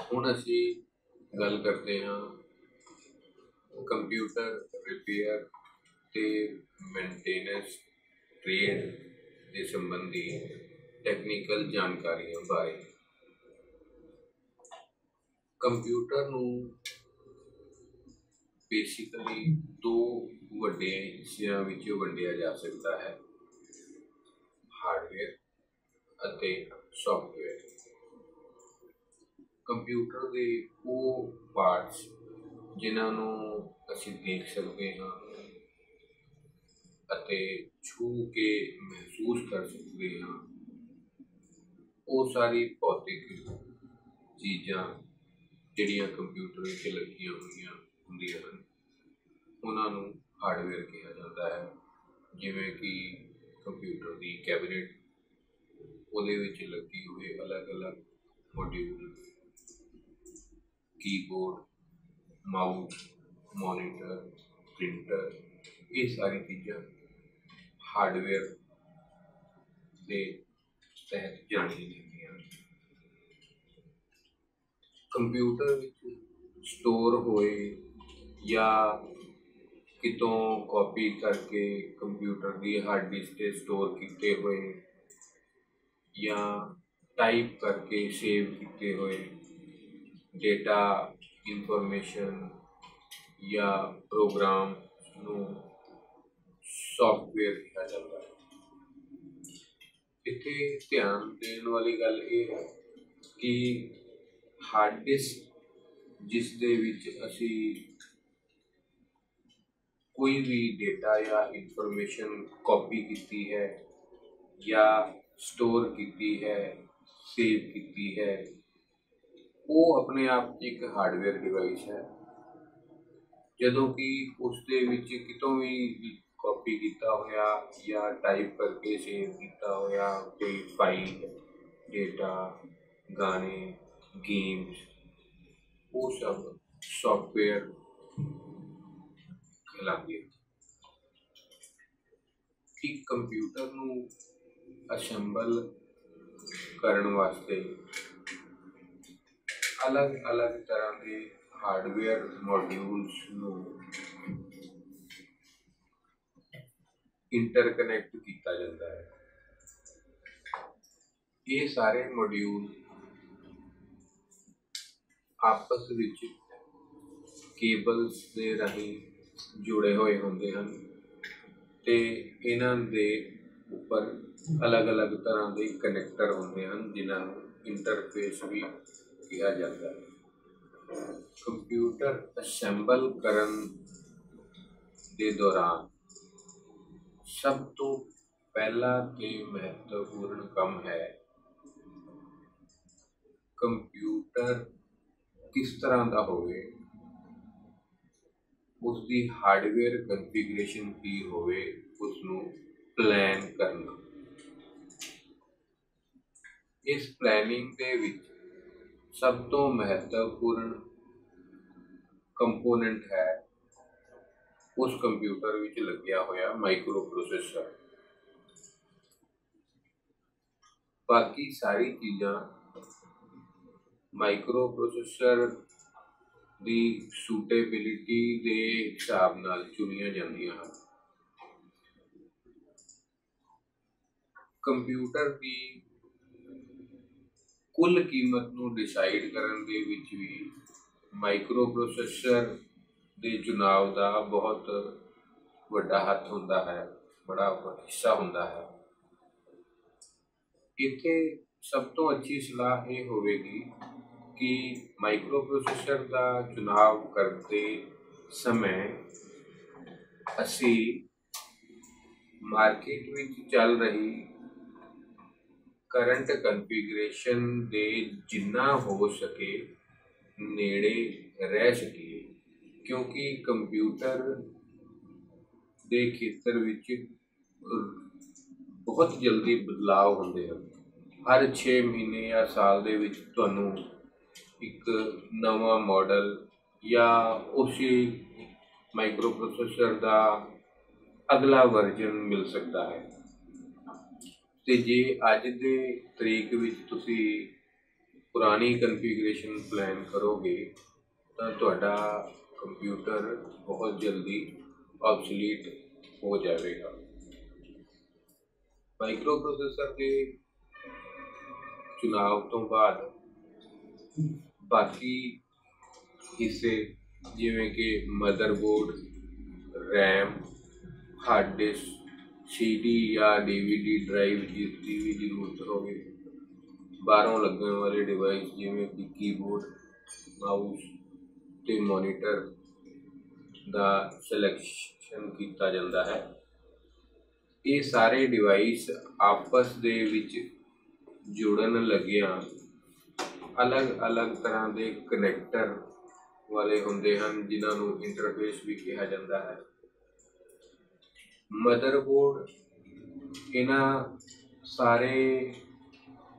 ਹੁਣ ਅਸੀਂ ਗੱਲ ਕਰਦੇ ਹਾਂ ਕੰਪਿਊਟਰ ਰਿਪੇਅਰ ਤੇ ਮੇਨਟੇਨੈਂਸ ट्रेड के संबंधी टैक्नीकल जानकारियों बारे। कंप्यूटर नूं बेसिकली दो वड्डे हिस्सिਆਂ ਵਿੱਚ ਵੰਡਿਆ जा सकता है, हार्डवेयर ਅਤੇ सॉफ्टवेयर। कंप्यूटर ਦੇ ਉਹ ਪਾਰਟਸ ਜਿਨ੍ਹਾਂ ਨੂੰ ਅਸੀਂ ਦੇਖ ਸਕਦੇ ਹਾਂ ਅਤੇ छू के महसूस कर सकते हैं, वो सारी भौतिक चीज़ां ਜਿਹੜੀਆਂ कंप्यूटर ਵਿੱਚ ਲੱਗੀਆਂ ਹੋਈਆਂ ਹੁੰਦੀਆਂ ਹਨ ਉਹਨਾਂ ਨੂੰ ਹਾਰਡਵੇਅਰ ਕਿਹਾ ਜਾਂਦਾ ਹੈ। ਜਿਵੇਂ ਕਿ ਕੰਪਿਊਟਰ ਦੀ ਕੈਬਨਿਟ, ਉਹਦੇ ਵਿੱਚ ਲੱਗੇ ਹੋਏ ਅਲੱਗ-ਅਲੱਗ module, keyboard, mouse, monitor, printer, ये सारी चीज़ां हार्डवेयर के तहत जानी जांदियां। कंप्यूटर विच स्टोर होए या कितों कॉपी करके कंप्यूटर की हार्ड डिस्क से स्टोर किए हुए या टाइप करके सेव किए हुए डेटा, इंफॉर्मेशन या प्रोग्राम नूं सॉफ्टवेयर कहा जाता है। इत्थे ध्यान देने वाली गल ये है कि हार्ड डिस्क जिस दे विच असी कोई भी डेटा या इंफॉर्मेशन कॉपी की है या स्टोर की है, सेव की है, वो अपने आप एक हार्डवेयर डिवाइस है। जदों कि उसके कितों भी कॉपी किया होया या टाइप करके सेव किया होया कोई फाइल, डेटा, गाने, गेम्स, वो सब सॉफ्टवेयर कहलाते हैं। कि कंप्यूटर नूं असेंबल करने वास्ते अलग अलग तरह के हार्डवेयर मॉड्यूल्स नूं इंटरकनैक्ट किया जाता है। ये सारे मॉड्यूल आपस विच केबल्स के राही जुड़े हुए होंदे हन ते इन्हां दे उपर अलग अलग तरह के कनैक्टर होंदे हन जिन्हां नूं इंटरफेस भी कहा जाता है। कंप्यूटर असेंबल करन दे दौरान सब तो पहला ते महत्वपूर्ण काम है कंप्यूटर किस तरह का होवे, उसकी हार्डवेयर कन्फिगरेशन की होवे, उसनूं प्लान करना। इस प्लानिंग दे विच सब तो महत्वपूर्ण कंपोनेंट है उस कंप्यूटर विच लग्या होया माइक्रो प्रोसैसर। बाकी सारी चीज़ां माइक्रो प्रोसैसर की सूटेबिलिटी के हिसाब नाल चुनिया जांदियां हन। कंप्यूटर की कुल कीमत नूं डिसाइड करन दे विच भी माइक्रो प्रोसैसर के चुनाव का बहुत वड्डा हथ हुंदा है, बड़ा हिस्सा हुंदा है। इत्थे सब तो अच्छी सलाह ये होगी कि माइक्रो प्रोसैसर का चुनाव करते समय असी मार्केट में चल रही करंट कन्फिगरेशन दे जिन्ना हो सके नेड़े रह सकिए, क्योंकि कंप्यूटर के खेतर विच बहुत जल्दी बदलाव होंदे हैं। हर 6 महीने या साल दे विच तुहानूं एक नवा मॉडल या उसी माइक्रो प्रोसैसर का अगला वर्जन मिल सकता है। तो जे अज दे तरीक विच तुसी ਪੁਰਾਣੀ ਕਨਫੀਗਰੇਸ਼ਨ ਪਲਾਨ ਕਰੋਗੇ ਤਾਂ ਤੁਹਾਡਾ ਕੰਪਿਊਟਰ ਬਹੁਤ ਜਲਦੀ ਆਬਸੋਲੀਟ ਹੋ ਜਾਵੇਗਾ। ਮਾਈਕਰੋ ਪ੍ਰੋਸੈਸਰ ਦੇ ਚੁਣਾਵ ਤੋਂ ਬਾਅਦ ਬਾਕੀ ਹਿੱਸੇ ਜਿਵੇਂ ਕਿ motherboard, RAM, hard disk, CD ਜਾਂ DVD ਡਰਾਈਵ ਜਿਸ ਦੀ ਵੀ ਜ਼ਰੂਰਤ ਹੋਵੇ, ਬਾਹਰੋਂ ਲੱਗਣ ਵਾਲੇ ਡਿਵਾਈਸ ਜਿਵੇਂ ਕਿ ਕੀਬੋਰਡ, ਮਾਊਸ ਤੇ ਮੋਨੀਟਰ ਦਾ ਸਿਲੈਕਸ਼ਨ ਕੀਤਾ ਜਾਂਦਾ ਹੈ। ਇਹ ਸਾਰੇ ਡਿਵਾਈਸ ਆਪਸ ਦੇ ਵਿੱਚ ਜੁੜਨ ਲੱਗਿਆਂ ਅਲੱਗ-ਅਲੱਗ ਤਰ੍ਹਾਂ ਦੇ ਕਨੈਕਟਰ ਵਾਲੇ ਹੁੰਦੇ ਹਨ, ਜਿਨ੍ਹਾਂ ਨੂੰ ਇੰਟਰਫੇਸ ਵੀ ਕਿਹਾ ਜਾਂਦਾ ਹੈ। ਮਦਰਬੋਰਡ ਇਹਨਾਂ ਸਾਰੇ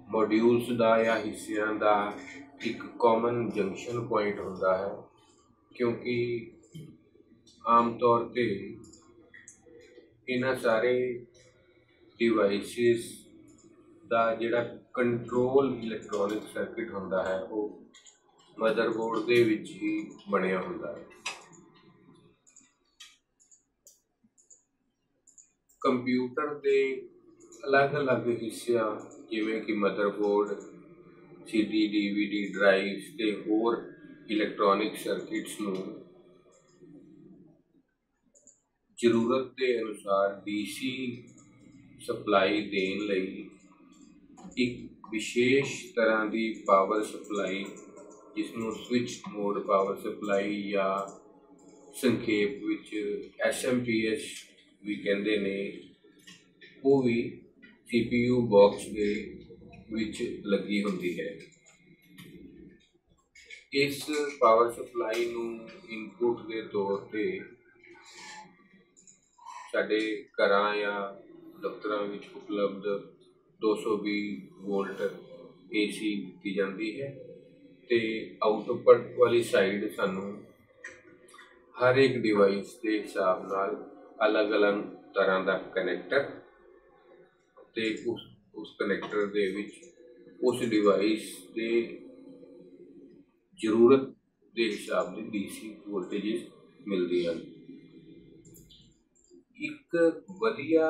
ਮੋਡਿਊਲਸ ਦਾ ਜਾਂ ਹਿੱਸਿਆਂ ਦਾ ਇੱਕ ਕਾਮਨ ਜੰਕਸ਼ਨ ਪੁਆਇੰਟ ਹੁੰਦਾ ਹੈ, ਕਿਉਂਕਿ ਆਮ ਤੌਰ 'ਤੇ ਇਹਨਾਂ ਸਾਰੇ ਡਿਵਾਈਸਿਸ ਦਾ ਜਿਹੜਾ ਕੰਟਰੋਲ ਇਲੈਕਟ੍ਰੋਨਿਕ ਸਰਕਿਟ ਹੁੰਦਾ ਹੈ ਉਹ ਮਦਰਬੋਰਡ ਦੇ ਵਿੱਚ ਹੀ ਬਣਿਆ ਹੁੰਦਾ ਹੈ। ਕੰਪਿਊਟਰ ਦੇ ਅਲੱਗ-ਅਲੱਗ ਹਿੱਸਿਆਂ ਜਿਵੇਂ ਕਿ ਮਦਰਬੋਰਡ, CD, DVD ਡਰਾਈਵਸ ਤੇ ਹੋਰ ਇਲੈਕਟ੍ਰੋਨਿਕ ਸਰਕਿਟਸ ਨੂੰ ਜ਼ਰੂਰਤ ਦੇ ਅਨੁਸਾਰ DC ਸਪਲਾਈ ਦੇਣ ਲਈ ਇੱਕ ਵਿਸ਼ੇਸ਼ ਤਰ੍ਹਾਂ ਦੀ ਪਾਵਰ ਸਪਲਾਈ, ਜਿਸ ਨੂੰ ਸਵਿਚ ਮੋਡ ਪਾਵਰ ਸਪਲਾਈ ਜਾਂ ਸੰਖੇਪ ਵਿੱਚ SMPS ਵੀ ਕਹਿੰਦੇ ਨੇ, ਉਹ ਵੀ CPU ਬਾਕਸ ਦੇ ਵਿੱਚ ਲੱਗੀ ਹੁੰਦੀ ਹੈ। ਇਸ ਪਾਵਰ ਸਪਲਾਈ ਨੂੰ ਇਨਪੁਟ ਦੇ ਤੌਰ 'ਤੇ ਸਾਡੇ ਘਰਾਂ ਜਾਂ ਦਫ਼ਤਰਾਂ ਵਿੱਚ ਉਪਲਬਧ 220 ਵੋਲਟ AC ਦਿੱਤੀ ਜਾਂਦੀ ਹੈ ਤੇ ਆਊਟਪੁੱਟ ਵਾਲੀ ਸਾਈਡ ਸਾਨੂੰ ਹਰ ਇੱਕ ਡਿਵਾਈਸ ਦੇ ਹਿਸਾਬ ਨਾਲ ਅਲੱਗ-ਅਲੱਗ ਤਰ੍ਹਾਂ ਦਾ ਕਨੈਕਟਰ ਤੇ ਉਸ ਕਨੈਕਟਰ ਦੇ ਵਿੱਚ ਉਸ ਡਿਵਾਈਸ ਦੇ ਜ਼ਰੂਰਤ ਦੇ ਹਿਸਾਬ ਦੇ DC ਵੋਲਟੇਜਸ ਮਿਲਦੇ ਹਨ। ਇੱਕ ਵਧੀਆ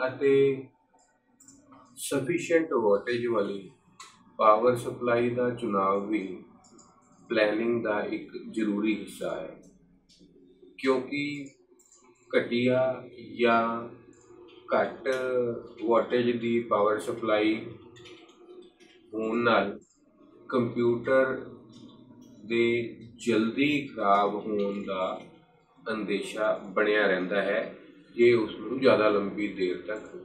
ਅਤੇ ਸਫੀਸ਼ੀਐਂਟ ਵੋਲਟੇਜ ਵਾਲੀ ਪਾਵਰ ਸਪਲਾਈ ਦਾ ਚੁਣਾਵ ਵੀ ਪਲੈਨਿੰਗ ਦਾ ਇੱਕ ਜ਼ਰੂਰੀ ਹਿੱਸਾ ਹੈ, ਕਿਉਂਕਿ ਘਟੀਆ ਜਾਂ ਘੱਟ ਵੋਲਟੇਜ ਦੀ ਪਾਵਰ ਸਪਲਾਈ ਹੋਣ ਨਾਲ ਕੰਪਿਊਟਰ ਦੇ ਜਲਦੀ ਖਰਾਬ ਹੋਣ ਦਾ ਅੰਦੇਸ਼ਾ ਬਣਿਆ ਰਹਿੰਦਾ ਹੈ ਜੇ ਉਸ ਨੂੰ ਜ਼ਿਆਦਾ ਲੰਬੀ ਦੇਰ ਤੱਕ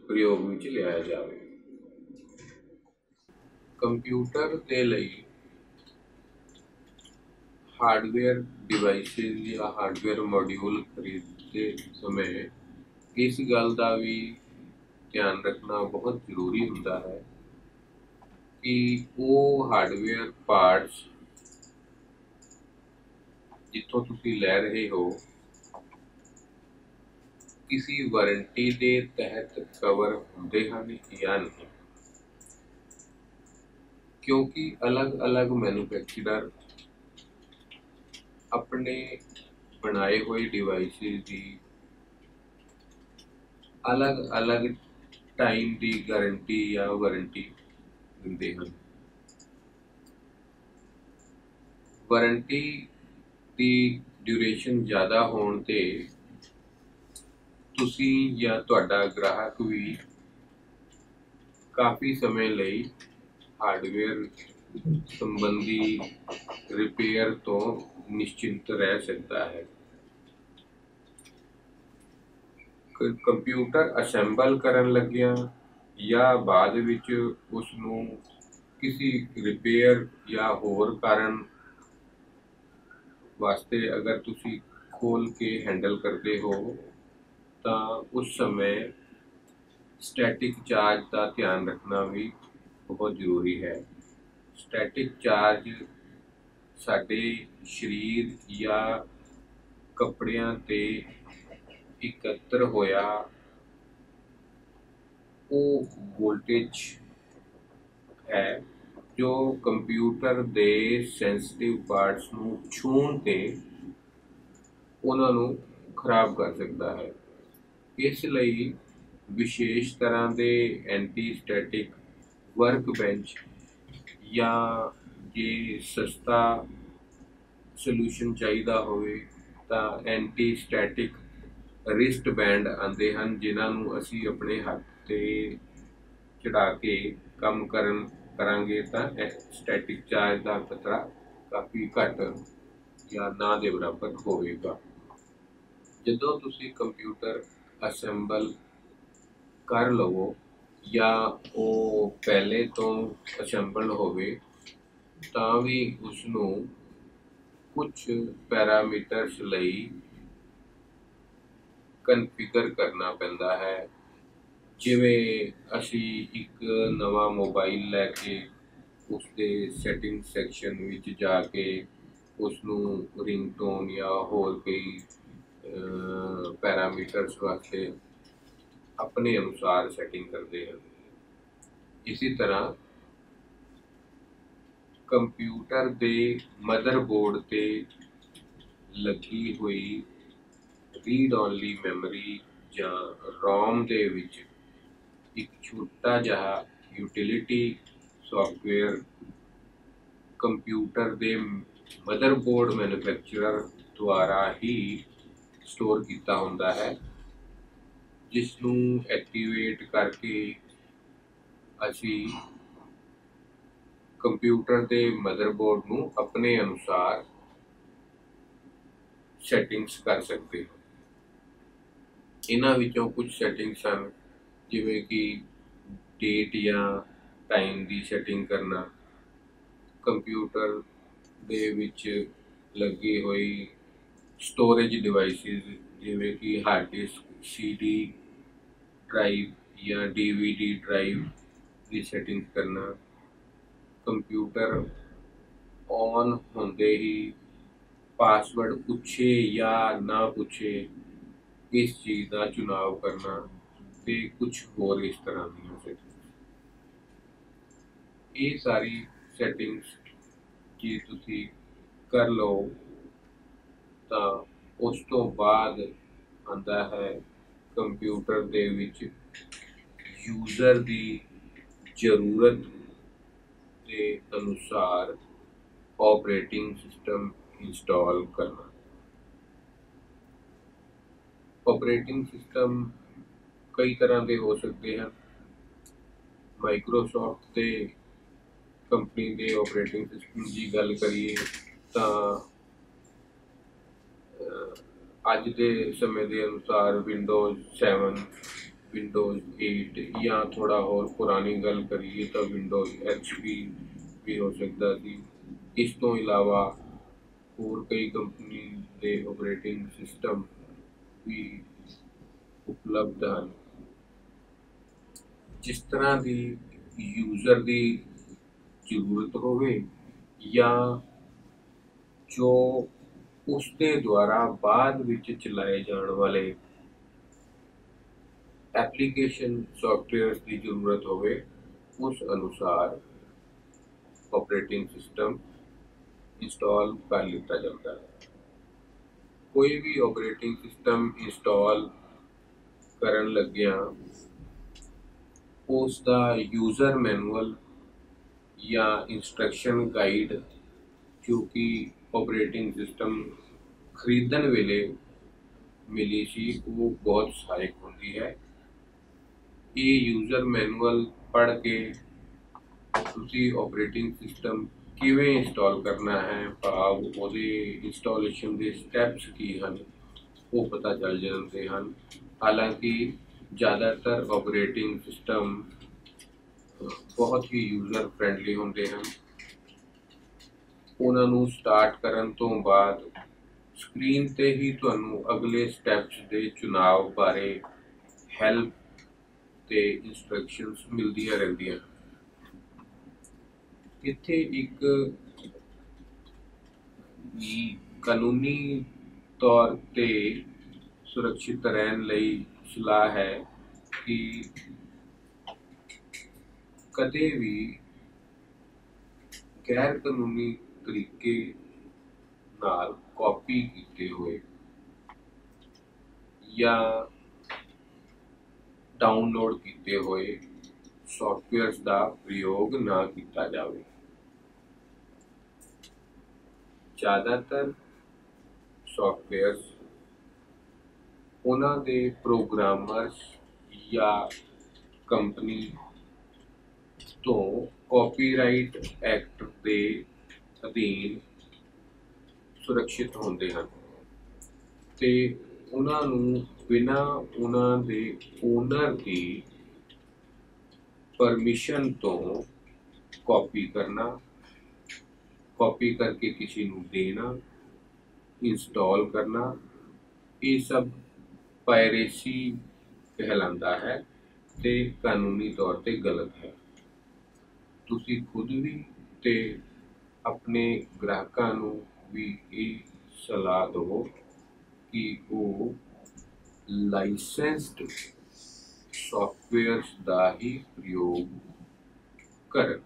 ਪ੍ਰਯੋਗ ਵਿੱਚ ਲਿਆਇਆ ਜਾਵੇ। ਕੰਪਿਊਟਰ ਦੇ ਲਈ ਹਾਰਡਵੇਅਰ ਡਿਵਾਈਸਿਸ ਜਾਂ ਹਾਰਡਵੇਅਰ ਮੋਡਿਊਲ ਖਰੀਦਦੇ ਸਮੇਂ ਇਸ ਗੱਲ ਦਾ ਵੀ ਧਿਆਨ ਰੱਖਣਾ ਬਹੁਤ ਜ਼ਰੂਰੀ ਹੁੰਦਾ ਹੈ ਕਿ ਉਹ ਹਾਰਡਵੇਅਰ ਪਾਰਟਸ ਜਿੱਥੋਂ ਤੁਸੀਂ ਲੈ ਰਹੇ ਹੋ ਕਿਸੇ ਵਾਰੰਟੀ ਦੇ ਤਹਿਤ ਕਵਰ ਹੁੰਦੇ ਹਨ ਜਾਂ ਨਹੀਂ, ਕਿਉਂਕਿ ਅਲੱਗ-ਅਲੱਗ ਮੈਨੂਫੈਕਚਰਰ ਆਪਣੇ ਬਣਾਏ ਹੋਏ ਡਿਵਾਈਸਿਸ ਦੀ ਅਲੱਗ-ਅਲੱਗ ਟਾਈਮ ਦੀ ਗਾਰੰਟੀ ਜਾਂ ਵਾਰੰਟੀ ਦਿੰਦੇ ਹਨ। ਵਾਰੰਟੀ ਦੀ ਡਿਊਰੇਸ਼ਨ ਜ਼ਿਆਦਾ ਹੋਣ 'ਤੇ ਤੁਸੀਂ ਜਾਂ ਤੁਹਾਡਾ ਗ੍ਰਾਹਕ ਵੀ ਕਾਫੀ ਸਮੇਂ ਲਈ ਹਾਰਡਵੇਅਰ ਸੰਬੰਧੀ ਰਿਪੇਅਰ ਤੋਂ ਨਿਸ਼ਚਿੰਤ ਰਹਿ ਸਕਦਾ ਹੈ। ਕੰਪਿਊਟਰ ਅਸੈਂਬਲ ਕਰਨ ਲੱਗਿਆਂ ਜਾਂ ਬਾਅਦ ਵਿੱਚ ਉਸ ਨੂੰ ਕਿਸੇ ਰਿਪੇਅਰ ਜਾਂ ਹੋਰ ਕਾਰਨ ਵਾਸਤੇ ਅਗਰ ਤੁਸੀਂ ਖੋਲ ਕੇ ਹੈਂਡਲ ਕਰਦੇ ਹੋ ਤਾਂ ਉਸ ਸਮੇਂ ਸਟੈਟਿਕ ਚਾਰਜ ਦਾ ਧਿਆਨ ਰੱਖਣਾ ਵੀ ਬਹੁਤ ਜ਼ਰੂਰੀ ਹੈ। ਸਟੈਟਿਕ ਚਾਰਜ ਸਾਡੇ ਸਰੀਰ ਜਾਂ ਕੱਪੜਿਆਂ 'ਤੇ ਇਕੱਤਰ ਹੋਇਆ ਉਹ ਵੋਲਟੇਜ ਹੈ ਜੋ ਕੰਪਿਊਟਰ ਦੇ ਸੈਂਸਿਟਿਵ ਪਾਰਟਸ ਨੂੰ ਛੂਹਣ 'ਤੇ ਉਹਨਾਂ ਨੂੰ ਖਰਾਬ ਕਰ ਸਕਦਾ ਹੈ। ਇਸ ਲਈ ਵਿਸ਼ੇਸ਼ ਤਰ੍ਹਾਂ ਦੇ ਐਂਟੀ ਸਟੈਟਿਕ ਵਰਕ ਬੈਂਚ ਜਾਂ ਜੇ ਸਸਤਾ ਸੋਲੂਸ਼ਨ ਚਾਹੀਦਾ ਹੋਵੇ ਤਾਂ ਐਂਟੀ ਸਟੈਟਿਕ ਰਿਸਟ ਬੈਂਡ ਆਉਂਦੇ ਹਨ, ਜਿਨ੍ਹਾਂ ਨੂੰ ਅਸੀਂ ਆਪਣੇ ਹੱਥ 'ਤੇ ਚੜਾ ਕੇ ਕੰਮ ਕਰਾਂਗੇ ਤਾਂ ਸਟੈਟਿਕ ਚਾਰਜ ਦਾ ਖਤਰਾ ਕਾਫੀ ਘੱਟ ਜਾਂ ਨਾ ਦੇ ਬਰਾਬਰ ਹੋਵੇਗਾ। ਜਦੋਂ ਤੁਸੀਂ ਕੰਪਿਊਟਰ ਅਸੈਂਬਲ ਕਰ ਲਵੋ ਜਾਂ ਉਹ ਪਹਿਲੇ ਤੋਂ ਅਸੈਂਬਲ ਹੋਵੇ ਤਾਂ ਵੀ ਉਸ ਨੂੰ ਕੁਝ ਪੈਰਾਮੀਟਰਸ ਲਈ ਕਨਫਿਗਰ ਕਰਨਾ ਪੈਂਦਾ ਹੈ। ਜਿਵੇਂ ਅਸੀਂ ਇੱਕ ਨਵਾਂ ਮੋਬਾਈਲ ਲੈ ਕੇ ਉਸ ਦੇ ਸੈਟਿੰਗ ਸੈਕਸ਼ਨ ਵਿੱਚ ਜਾ ਕੇ ਉਸ ਨੂੰ ਰਿੰਗਟੋਨ ਜਾਂ ਹੋਰ ਕਈ ਪੈਰਾਮੀਟਰਸ ਵਾਸਤੇ ਆਪਣੇ ਅਨੁਸਾਰ ਸੈਟਿੰਗ ਕਰਦੇ ਹਨ। ਇਸੇ ਤਰ੍ਹਾਂ ਕੰਪਿਊਟਰ ਦੇ ਮਦਰਬੋਰਡ ਤੇ ਲੱਗੀ ਹੋਈ ਰੀਡ ਓਨਲੀ ਮੈਮਰੀ ਜਾਂ ਰੋਮ ਦੇ ਵਿੱਚ ਇੱਕ ਛੋਟਾ ਜਿਹਾ ਯੂਟਿਲਿਟੀ ਸੌਫਟਵੇਅਰ ਕੰਪਿਊਟਰ ਦੇ ਮਦਰਬੋਰਡ ਮੈਨੂਫੈਕਚਰਰ ਦੁਆਰਾ ਹੀ ਸਟੋਰ ਕੀਤਾ ਹੁੰਦਾ ਹੈ, ਜਿਸ ਨੂੰ ਐਕਟੀਵੇਟ ਕਰਕੇ ਅਸੀਂ ਕੰਪਿਊਟਰ ਦੇ ਮਦਰਬੋਰਡ ਨੂੰ ਆਪਣੇ ਅਨੁਸਾਰ ਸੈਟਿੰਗਸ ਕਰ ਸਕਦੇ ਹਾਂ। ਇਹਨਾਂ ਵਿੱਚੋਂ ਕੁਝ ਸੈਟਿੰਗਸ ਹਨ, ਜਿਵੇਂ ਕਿ ਡੇਟ ਜਾਂ ਟਾਈਮ ਦੀ ਸੈਟਿੰਗ ਕਰਨਾ, ਕੰਪਿਊਟਰ ਦੇ ਵਿੱਚ ਲੱਗੀ ਹੋਈ ਸਟੋਰੇਜ ਡਿਵਾਈਸਿਸ ਜਿਵੇਂ ਕਿ ਹਾਰਡ ਡਿਸਕ, CD ਡਰਾਈਵ ਜਾਂ DVD ਡਰਾਈਵ ਦੀ ਸੈਟਿੰਗ ਕਰਨਾ, ਕੰਪਿਊਟਰ ਔਨ ਹੁੰਦੇ ਹੀ ਪਾਸਵਰਡ ਪੁੱਛੇ ਜਾਂ ਨਾ ਪੁੱਛੇ ਇਸ ਚੀਜ਼ ਦਾ ਚੁਣਾਵ ਕਰਨਾ ਤੇ ਕੁਝ ਹੋਰ ਇਸ ਤਰ੍ਹਾਂ ਦੀਆਂ ਸੈਟਿੰਗਸ। ਇਹ ਸਾਰੀ ਸੈਟਿੰਗਸ ਜੇ ਤੁਸੀਂ ਕਰ ਲਓ ਤਾਂ ਉਸ ਤੋਂ ਬਾਅਦ ਆਉਂਦਾ ਹੈ ਕੰਪਿਊਟਰ ਦੇ ਵਿੱਚ ਯੂਜ਼ਰ ਦੀ ਜ਼ਰੂਰਤ ਦੇ ਅਨੁਸਾਰ ਆਪਰੇਟਿੰਗ ਸਿਸਟਮ ਇੰਸਟਾਲ ਕਰਨਾ। ਆਪਰੇਟਿੰਗ ਸਿਸਟਮ ਕਈ ਤਰ੍ਹਾਂ ਦੇ ਹੋ ਸਕਦੇ ਹਨ। ਮਾਈਕਰੋਸਾਫਟ ਦੇ ਕੰਪਨੀ ਦੇ ਆਪਰੇਟਿੰਗ ਸਿਸਟਮ ਦੀ ਗੱਲ ਕਰੀਏ ਤਾਂ ਅੱਜ ਦੇ ਸਮੇਂ ਦੇ ਅਨੁਸਾਰ ਵਿੰਡੋਜ਼ 7, ਵਿੰਡੋਜ਼ 8 ਜਾਂ ਥੋੜ੍ਹਾ ਹੋਰ ਪੁਰਾਣੀ ਗੱਲ ਕਰੀਏ ਤਾਂ ਵਿੰਡੋਜ਼ HP ਵੀ ਹੋ ਸਕਦਾ ਸੀ। ਇਸ ਤੋਂ ਇਲਾਵਾ ਹੋਰ ਕਈ ਕੰਪਨੀ ਦੇ ਆਪਰੇਟਿੰਗ ਸਿਸਟਮ ਵੀ ਉਪਲਬਧ ਹਨ। ਜਿਸ ਤਰ੍ਹਾਂ ਦੀ ਯੂਜ਼ਰ ਦੀ ਜ਼ਰੂਰਤ ਹੋਵੇ ਜਾਂ ਜੋ ਉਸ ਦੇ ਦੁਆਰਾ ਬਾਅਦ ਵਿੱਚ ਚਲਾਏ ਜਾਣ ਵਾਲੇ ਐਪਲੀਕੇਸ਼ਨ ਸੌਫਟਵੇਅਰ ਦੀ ਜ਼ਰੂਰਤ ਹੋਵੇ, ਉਸ ਅਨੁਸਾਰ ਆਪਰੇਟਿੰਗ ਸਿਸਟਮ ਇੰਸਟਾਲ ਕਰ ਲਿੱਤਾ ਜਾਂਦਾ ਹੈ। ਕੋਈ ਵੀ ਆਪਰੇਟਿੰਗ ਸਿਸਟਮ ਇੰਸਟਾਲ ਕਰਨ ਲੱਗਿਆਂ ਉਸ ਦਾ ਯੂਜ਼ਰ ਮੈਨੂਅਲ ਜਾਂ ਇੰਸਟਰਕਸ਼ਨ ਗਾਈਡ ਜੋ ਕਿ ਆਪਰੇਟਿੰਗ ਸਿਸਟਮ ਖਰੀਦਣ ਵੇਲੇ ਮਿਲੀ ਸੀ, ਉਹ ਬਹੁਤ ਸਹਾਇਕ ਹੁੰਦੀ ਹੈ। ਇਹ ਯੂਜ਼ਰ ਮੈਨੂਅਲ ਪੜ੍ਹ ਕੇ ਤੁਸੀਂ ਆਪਰੇਟਿੰਗ ਸਿਸਟਮ ਕਿਵੇਂ ਇੰਸਟਾਲ ਕਰਨਾ ਹੈ, ਭਾਵ ਉਹਦੇ ਇੰਸਟਾਲੇਸ਼ਨ ਦੇ ਸਟੈਪਸ ਕੀ ਹਨ, ਉਹ ਪਤਾ ਚੱਲ ਜਾਂਦੇ ਹਨ। ਹਾਲਾਂਕਿ ਜ਼ਿਆਦਾਤਰ ਆਪਰੇਟਿੰਗ ਸਿਸਟਮ ਬਹੁਤ ਹੀ ਯੂਜ਼ਰ ਫਰੈਂਡਲੀ ਹੁੰਦੇ ਹਨ। ਉਹਨਾਂ ਨੂੰ ਸਟਾਰਟ ਕਰਨ ਤੋਂ ਬਾਅਦ ਸਕਰੀਨ ਤੇ ਹੀ ਤੁਹਾਨੂੰ ਅਗਲੇ ਸਟੈਪਸ ਦੇ ਚੁਣਾਵ ਬਾਰੇ ਹੈਲਪ ਤੇ ਇੰਸਟਰਕਸ਼ਨਸ ਮਿਲਦੀਆਂ ਰਹਿੰਦੀਆਂ। ਇੱਥੇ ਇੱਕ ਕਾਨੂੰਨੀ ਤੌਰ ਤੇ ਸੁਰੱਖਿਅਤ ਰਹਿਣ ਲਈ ਸਲਾਹ ਹੈ ਕਿ ਕਦੇ ਵੀ गैर कानूनी तरीके नाल कॉपी कीते हुए या डाउनलोड कीते हुए सॉफ्टवेयर्स का प्रयोग ना किया जाए। ज़्यादातर सॉफ्टवेयर्स उन्हां दे प्रोग्रामर्स या कंपनी तो कॉपीराइट एक्ट के अधीन सुरक्षित होंदे हैं ते उन्हां नूं बिना उन्हां दे ओनर की परमिशन तो कॉपी करना, कॉपी करके किसी नूं देना, इंस्टॉल करना, ये सब पायरेसी कहलाता है ते कानूनी तौर पे गलत है। तुसी खुद भी ते अपने ग्राहकां नूं भी ये सलाह दो कि वो लाइसेंस्ड सॉफ्टवेयर्स का ही प्रयोग करन।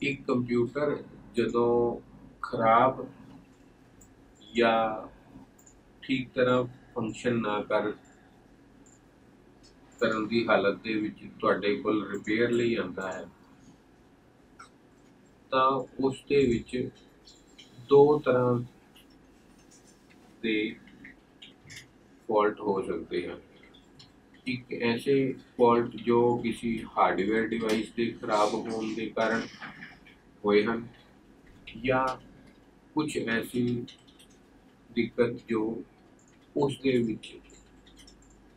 एक कंप्यूटर जदों खराब या ठीक तरह फंक्शन ना करन की हालत दे विच तुहाडे कोल रिपेयर लई आंदा है तां उस दे विच दो तरह के फॉल्ट हो सकते हैं। एक ऐसे फॉल्ट जो किसी हार्डवेयर डिवाइस के खराब होने के कारण हुए हैं या कुछ ऐसी दिक्कत जो उस दे विच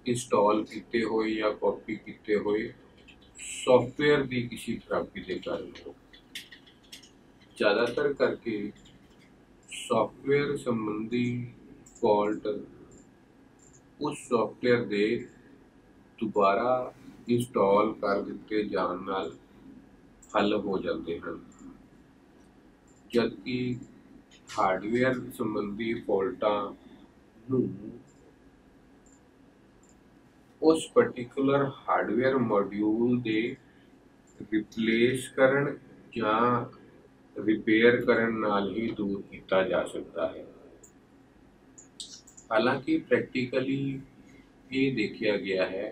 इंस्टॉल किए हुए या कॉपी किए हुए सॉफ्टवेयर की किसी खराबी के कारण हो। ज़्यादातर करके सॉफ्टवेयर संबंधी फॉल्ट उस सॉफ्टवेयर के दोबारा इंस्टॉल कर दिते जान नाल हल हो जाते हैं, जबकि हार्डवेयर संबंधी फॉल्टां नूं उस पर्टिकुलर हार्डवेयर मॉड्यूल दे रिप्लेस करन या रिपेयर करन नाल ही दूर किया जा सकता है। हालांकि प्रैक्टिकली ये देखा गया है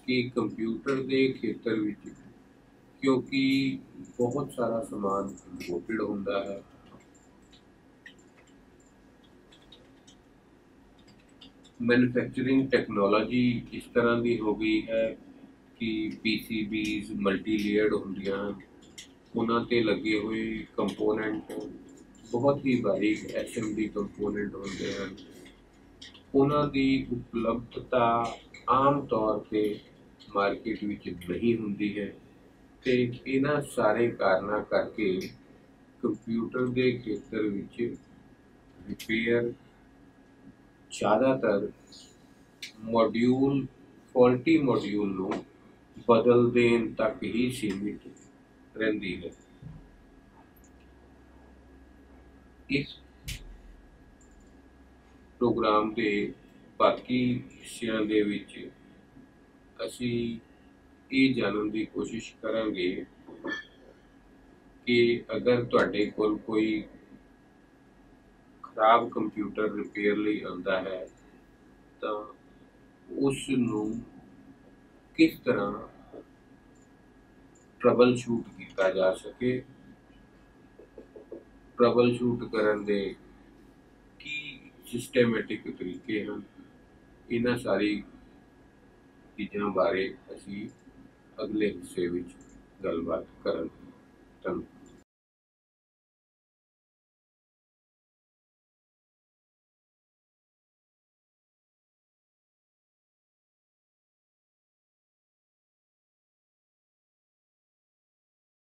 कि कंप्यूटर के खेतर विच क्योंकि बहुत सारा समान इंपोर्टेड होंदा है, मैन्युफैक्चरिंग टेक्नोलॉजी इस तरह की हो गई है कि PCBs मल्टी लेयर्ड होंदियां, उन्हां ते लगे हुए कंपोनेंट बहुत ही बारीक SMD कंपोनेंट होंदे हैं। उन्हां दी उपलब्धता आम तौर पे मार्केट विच नहीं होंदी है ते इन्हां सारे कारणों करके कंप्यूटर के खेतर विच रिपेयर ज़्यादातर मॉड्यूल फॉल्टी मॉड्यूल नूं बदल देन तक ही सीमित रहिंदी है। इस प्रोग्राम के बाकी हिस्सिਆਂ ਦੇ ਵਿੱਚ ਅਸੀਂ ਇਹ ਜਾਣਨ ਦੀ ਕੋਸ਼ਿਸ਼ ਕਰਾਂਗੇ ਕਿ अगर ਤੁਹਾਡੇ ਕੋਲ ਕੋਈ खराब कंप्यूटर रिपेयर ਲਈ ਆਉਂਦਾ ਹੈ ਤਾਂ ਉਸ ਨੂੰ किस तरह ट्रबल शूट किया जा सके, ट्रबल शूट करन दे की सिस्टमैटिक तरीके हैं, इन्हां सारी चीज़ों बारे असी अगले हिस्से विच गलबात करांगे। धन्यवाद।